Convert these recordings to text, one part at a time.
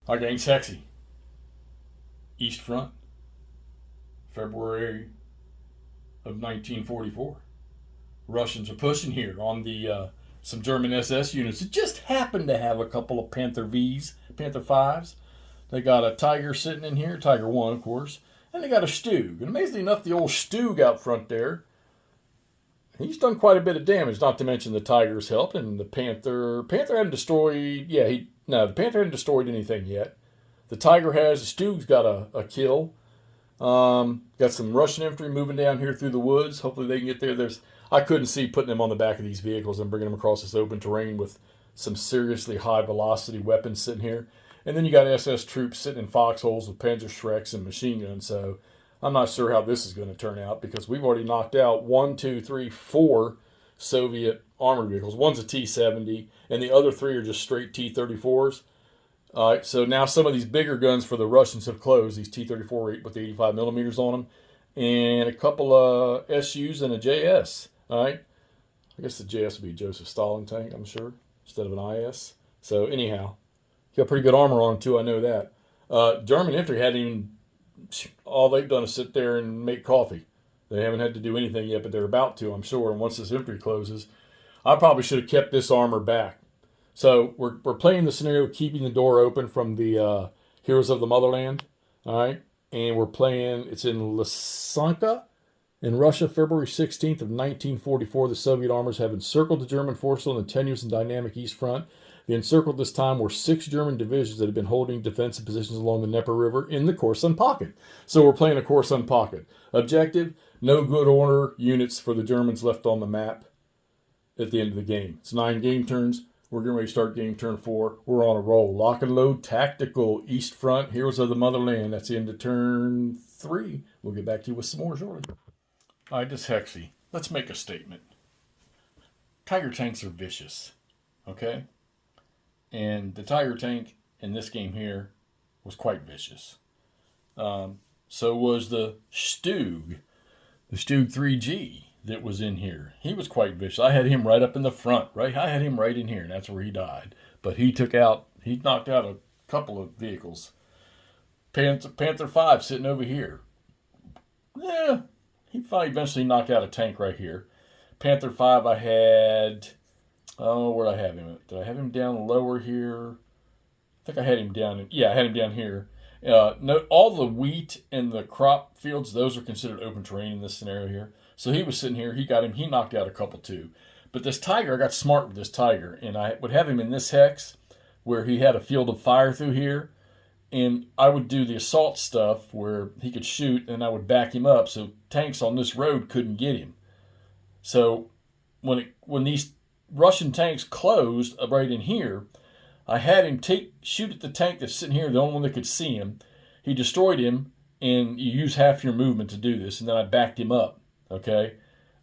Hi, gang, sexy. East Front, February of 1944. Russians are pushing here on the some German SS units that just happen to have a couple of Panther Vs, Panther 5s. They got a Tiger sitting in here, Tiger 1, of course, and they got a Stug. And amazingly enough, the old Stug out front there, he's done quite a bit of damage, not to mention the Tiger's helped, and the Panther hadn't destroyed, the Panther hadn't destroyed anything yet. The Tiger has, the Stug's got a kill. Got some Russian infantry moving down here through the woods. Hopefully they can get there. I couldn't see putting them on the back of these vehicles and bringing them across this open terrain with some seriously high velocity weapons sitting here. And then you got SS troops sitting in foxholes with Panzer Shreks and machine guns. So I'm not sure how this is going to turn out because we've already knocked out 4 Soviet armored vehicles. One's a T-70 and the other 3 are just straight T-34s. All right, so now some of these bigger guns for the Russians have closed, these T-34 with the 85 millimeters on them, and a couple of SUs and a JS. All right, I guess the JS would be a Joseph Stalin tank, I'm sure, instead of an IS. So anyhow, he got pretty good armor on him too, I know that. German infantry hadn't even, all they've done is sit there and make coffee. They haven't had to do anything yet, but they're about to, I'm sure, and once this infantry closes, I probably should have kept this armor back. So we're playing the scenario keeping the door open from the Heroes of the Motherland, all right? And we're playing, it's in Lysanka in Russia, February 16th of 1944. The Soviet armors have encircled the German forces on the tenuous and dynamic East Front. The encircled this time were 6 German divisions that had been holding defensive positions along the Dnieper River in the Korsun Pocket. So we're playing a Korsun Pocket. Objective, no good order units for the Germans left on the map at the end of the game. It's 9 game turns. We're getting ready to start game turn 4. We're on a roll. Lock and load, tactical, East Front, Heroes of the Motherland. That's the end of turn 3. We'll get back to you with some more shortly. All right, this Hexy. Let's make a statement. Tiger tanks are vicious, okay? And the Tiger tank in this game here was quite vicious. So was the Stug 3G. That was in here. He was quite vicious. I had him right up in the front, right? I had him right in here, and that's where he died. But he knocked out a couple of vehicles. Panther 5 sitting over here. Yeah, he finally eventually knocked out a tank right here. Panther 5 I had, where'd I have him? Did I have him down lower here? I think I had him down, I had him down here. Note all the wheat and the crop fields, those are considered open terrain in this scenario here. So he was sitting here, he knocked out a couple too. But this Tiger, I got smart with this Tiger, and I would have him in this hex where he had a field of fire through here, and I would do the assault stuff where he could shoot, and I would back him up so tanks on this road couldn't get him. So when these Russian tanks closed right in here, I had him shoot at the tank that's sitting here, the only one that could see him. He destroyed him, and you use half your movement to do this, and then I backed him up, okay,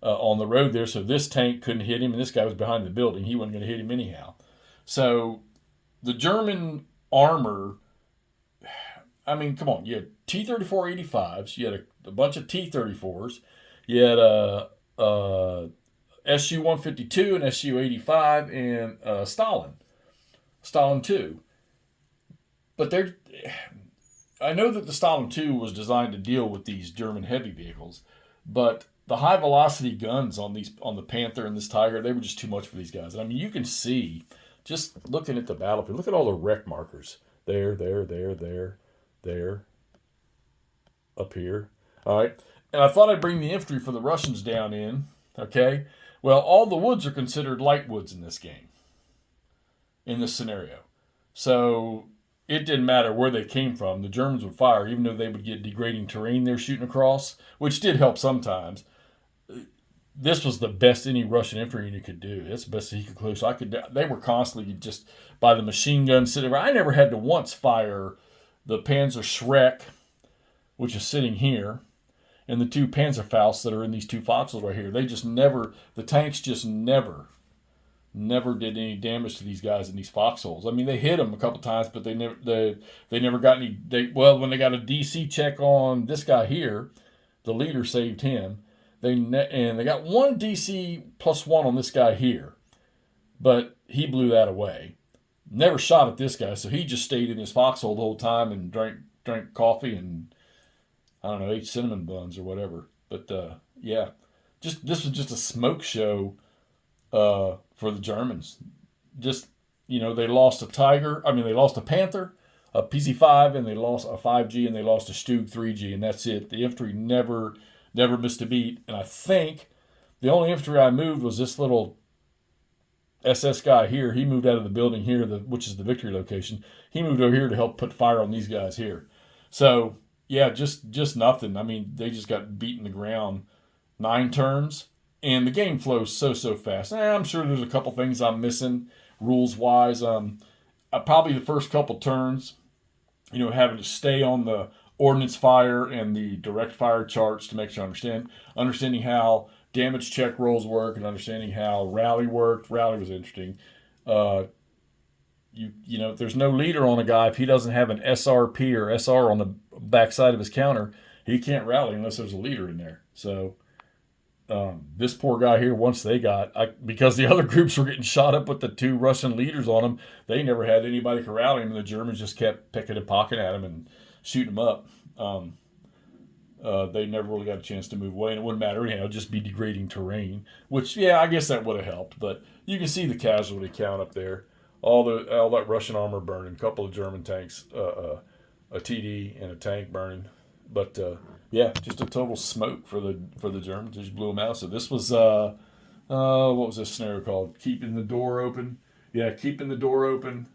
on the road there, so this tank couldn't hit him, and this guy was behind the building. He wasn't going to hit him anyhow. So the German armor, I mean, come on, you had T-34 85s, you had a bunch of T-34s, you had a SU-152 and SU-85 and Stalin 2. But I know that the Stalin 2 was designed to deal with these German heavy vehicles, but the high velocity guns on the Panther and this Tiger, they were just too much for these guys. And I mean, you can see, just looking at the battlefield, look at all the wreck markers. There, up here. All right. And I thought I'd bring the infantry for the Russians down in, okay? Well, all the woods are considered light woods in this game, in this scenario. So it didn't matter where they came from. The Germans would fire, even though they would get degrading terrain they're shooting across, which did help sometimes. This was the best any Russian infantry unit could do. That's the best he could close. They were constantly just by the machine gun sitting around. I never had to once fire the Panzer Shrek, which is sitting here, and the 2 Panzerfausts that are in these 2 foxholes right here. The tanks just never did any damage to these guys in these foxholes. I mean, they hit them a couple times, but they never got any. When they got a DC check on this guy here, the leader saved him. They got 1 DC +1 on this guy here, but he blew that away. Never shot at this guy, so he just stayed in his foxhole the whole time and drank coffee and I don't know, ate cinnamon buns or whatever. But yeah, just this was just a smoke show for the Germans. Just they lost a tiger. I mean, they lost a panther, a PC-5, and they lost a 5G, and they lost a Stug 3G, and that's it. The infantry never missed a beat. And I think the only infantry I moved was this little SS guy here. He moved out of the building here, which is the victory location. He moved over here to help put fire on these guys here. So yeah, just nothing. I mean, they just got beaten the ground 9 turns, and the game flows so fast. I'm sure there's a couple things I'm missing rules wise. Probably the first couple turns, having to stay on the ordnance fire and the direct fire charts to make sure I understanding how damage check rolls work and understanding how rally worked. Rally was interesting. There's no leader on a guy if he doesn't have an SRP or SR on the backside of his counter. He can't rally unless there's a leader in there. So this poor guy here, once they because the other groups were getting shot up with the 2 Russian leaders on them, they never had anybody to rally him, and the Germans just kept picking and pocking at him and shooting him up. They never really got a chance to move away, and it wouldn't matter anyhow, just be degrading terrain, which, yeah, I guess that would have helped, but you can see the casualty count up there. All that Russian armor burning, a couple of German tanks, a TD and a tank burning, but yeah, just a total smoke for the Germans. They just blew them out. So this was what was this scenario called? Keeping the door open. Yeah, keeping the door open.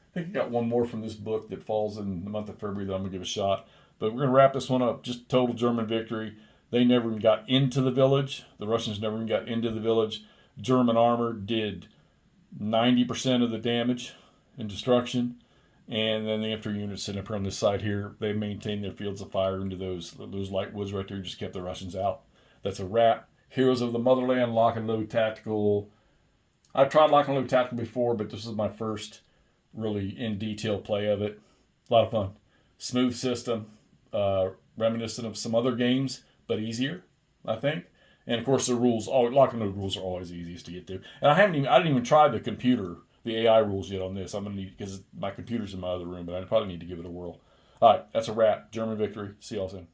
I think I got one more from this book that falls in the month of February that I'm gonna give a shot. But we're gonna wrap this one up. Just total German victory. They never even got into the village. The Russians never even got into the village. German armor did 90% of the damage and destruction. And then the infantry units sitting up here on this side here, they maintained their fields of fire into those light woods right there, just kept the Russians out. That's a wrap. Heroes of the Motherland, lock and load tactical. I've tried lock and load tactical before, but this is my first really in detail play of it. A lot of fun. Smooth system, reminiscent of some other games, but easier, I think. And of course, the rules, lock and load rules are always easiest to get to. And I didn't even try the AI rules yet on this. I'm gonna need, because my computer's in my other room, but I probably need to give it a whirl. All right, that's a wrap. German victory. See y'all soon.